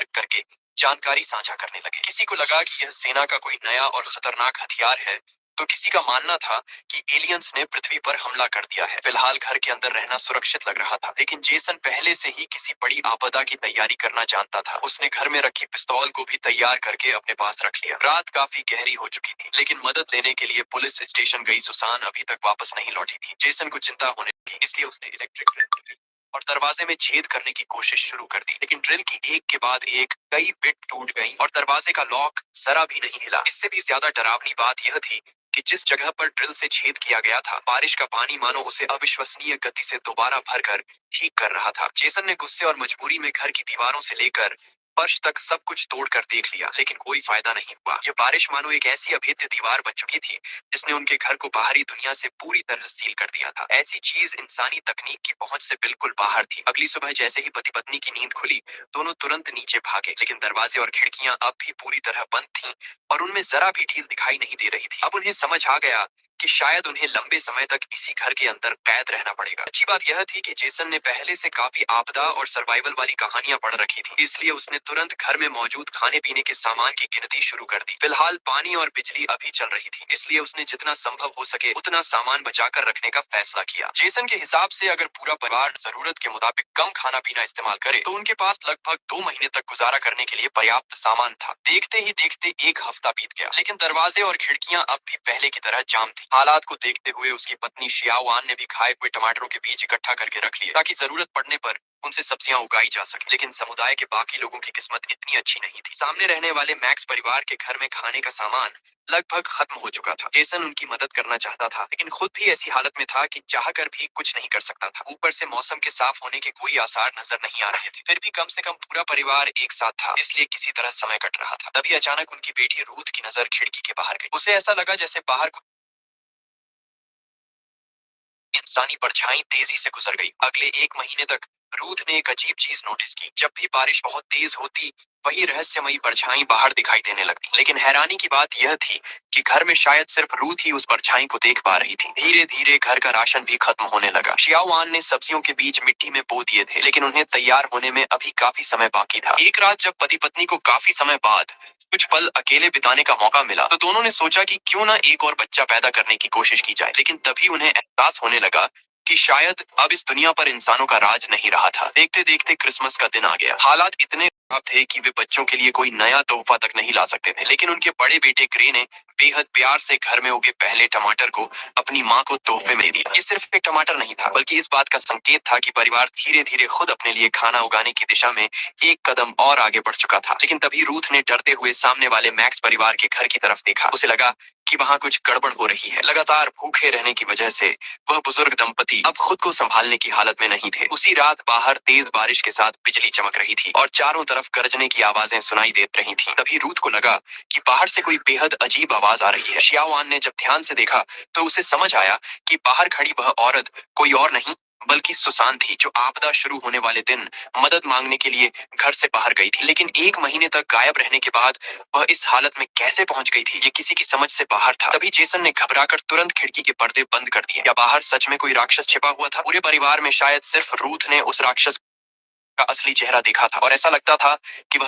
संपर्क करके जानकारी साझा करने लगे। किसी को लगा कि यह सेना का कोई नया और खतरनाक हथियार है, तो किसी का मानना था कि एलियंस ने पृथ्वी पर हमला कर दिया है। फिलहाल घर के अंदर रहना सुरक्षित लग रहा था, लेकिन जेसन पहले से ही किसी बड़ी आपदा की तैयारी करना जानता था। उसने घर में रखी पिस्तौल को भी तैयार करके अपने पास रख लिया। रात काफी गहरी हो चुकी थी, लेकिन मदद लेने के लिए पुलिस स्टेशन गई सुसान अभी तक वापस नहीं लौटी थी। जेसन को चिंता होने लगी, इसलिए उसने इलेक्ट्रिक ड्रिल ली और दरवाजे में छेद करने की कोशिश शुरू कर दी। लेकिन ड्रिल की एक के बाद एक कई बिट टूट गई और दरवाजे का लॉक जरा भी नहीं हिला। इससे भी ज्यादा डरावनी बात यह थी कि जिस जगह पर ड्रिल से छेद किया गया था, बारिश का पानी मानो उसे अविश्वसनीय गति से दोबारा भरकर ठीक कर रहा था। जेसन ने गुस्से और मजबूरी में घर की दीवारों से लेकर फर्श तक सब कुछ तोड़कर देख लिया, लेकिन कोई फायदा नहीं हुआ। ये बारिश मानो एक ऐसी अभेद्य दीवार बन चुकी थी जिसने उनके घर को बाहरी दुनिया से पूरी तरह सील कर दिया था। ऐसी चीज इंसानी तकनीक की पहुंच से बिल्कुल बाहर थी। अगली सुबह जैसे ही पति पत्नी की नींद खुली, दोनों तुरंत नीचे भागे, लेकिन दरवाजे और खिड़कियां अब भी पूरी तरह बंद थीं और उनमें जरा भी ढील दिखाई नहीं दे रही थी। अब उन्हें समझ आ गया कि शायद उन्हें लंबे समय तक इसी घर के अंदर कैद रहना पड़ेगा। अच्छी बात यह थी कि जेसन ने पहले से काफी आपदा और सर्वाइवल वाली कहानियां पढ़ रखी थी, इसलिए उसने तुरंत घर में मौजूद खाने पीने के सामान की गिनती शुरू कर दी। फिलहाल पानी और बिजली अभी चल रही थी, इसलिए उसने जितना संभव हो सके उतना सामान बचाकर रखने का फैसला किया। जेसन के हिसाब से अगर पूरा परिवार जरूरत के मुताबिक कम खाना पीना इस्तेमाल करे, तो उनके पास लगभग 2 महीने तक गुजारा करने के लिए पर्याप्त सामान था। देखते ही देखते एक हफ्ता बीत गया, लेकिन दरवाजे और खिड़कियां अब भी पहले की तरह जाम थी। हालात को देखते हुए उसकी पत्नी शियाओआन ने भी खाए हुए टमाटरों के बीज इकट्ठा करके रख लिए, ताकि जरूरत पड़ने पर उनसे सब्जियां उगाई जा सके। लेकिन समुदाय के बाकी लोगों की किस्मत इतनी अच्छी नहीं थी। सामने रहने वाले मैक्स परिवार के घर में खाने का सामान लगभग खत्म हो चुका था। जेसन उनकी मदद करना चाहता था, लेकिन खुद भी ऐसी हालत में था कि चाहकर भी कुछ नहीं कर सकता था। ऊपर से मौसम के साफ होने के कोई आसार नजर नहीं आ रहे थे। फिर भी कम से कम पूरा परिवार एक साथ था, इसलिए किसी तरह समय कट रहा था। तभी अचानक उनकी बेटी रूथ की नजर खिड़की के बाहर गई। उसे ऐसा लगा जैसे बाहर इंसानी परछाई तेजी से गुजर गई। अगले 1 महीने तक रूथ ने एक अजीब चीज नोटिस की। जब भी बारिश बहुत तेज होती, वही रहस्यमयी परछाई बाहर दिखाई देने लगती। लेकिन हैरानी की बात यह थी कि घर में शायद सिर्फ रूथ ही उस परछाई को देख पा रही थी। धीरे धीरे घर का राशन भी खत्म होने लगा। शियाओआन ने सब्जियों के बीज मिट्टी में बो दिए थे, लेकिन उन्हें तैयार होने में अभी काफी समय बाकी था। एक रात जब पति पत्नी को काफी समय बाद कुछ पल अकेले बिताने का मौका मिला, तो दोनों ने सोचा कि क्यों ना एक और बच्चा पैदा करने की कोशिश की जाए। लेकिन तभी उन्हें एहसास होने लगा कि शायद अब इस दुनिया पर इंसानों का राज नहीं रहा था। देखते देखते क्रिसमस का दिन आ गया। हालात इतने खराब थे कि वे बच्चों के लिए कोई नया तोहफा तक नहीं ला सकते थे, लेकिन उनके बड़े बेटे ग्रे ने बेहद प्यार से घर में उगे पहले टमाटर को अपनी माँ को तोहफे में दे दिया। ये सिर्फ एक टमाटर नहीं था, बल्कि इस बात का संकेत था कि परिवार धीरे धीरे खुद अपने लिए खाना उगाने की दिशा में एक कदम और आगे बढ़ चुका था। लेकिन तभी रूथ ने डरते हुए सामने वाले मैक्स परिवार के घर की तरफ देखा। उसे लगा कि वहाँ कुछ गड़बड़ हो रही है। लगातार भूखे रहने की वजह से वह बुजुर्ग दंपति अब खुद को संभालने की हालत में नहीं थे। उसी रात बाहर तेज बारिश के साथ बिजली चमक रही थी और चारों तरफ गरजने की आवाजें सुनाई दे रही थीं। तभी रूथ को लगा कि बाहर से कोई बेहद अजीब आवाज आ रही है। शियाओआन ने जब ध्यान से देखा, तो उसे समझ आया कि बाहर खड़ी वह औरत कोई और नहीं बल्कि सुसान थी, जो आपदा शुरू होने वाले दिन मदद मांगने के लिए घर से बाहर गई थी। लेकिन 1 महीने तक गायब रहने के बाद वह इस हालत में कैसे पहुंच गई थी, ये किसी की समझ से बाहर था। तभी जेसन ने घबराकर तुरंत खिड़की के पर्दे बंद कर दिए। या बाहर सच में कोई राक्षस छिपा हुआ था? पूरे परिवार में शायद सिर्फ रूथ ने उस राक्षस का असली चेहरा देखा था और ऐसा लगता था कि वह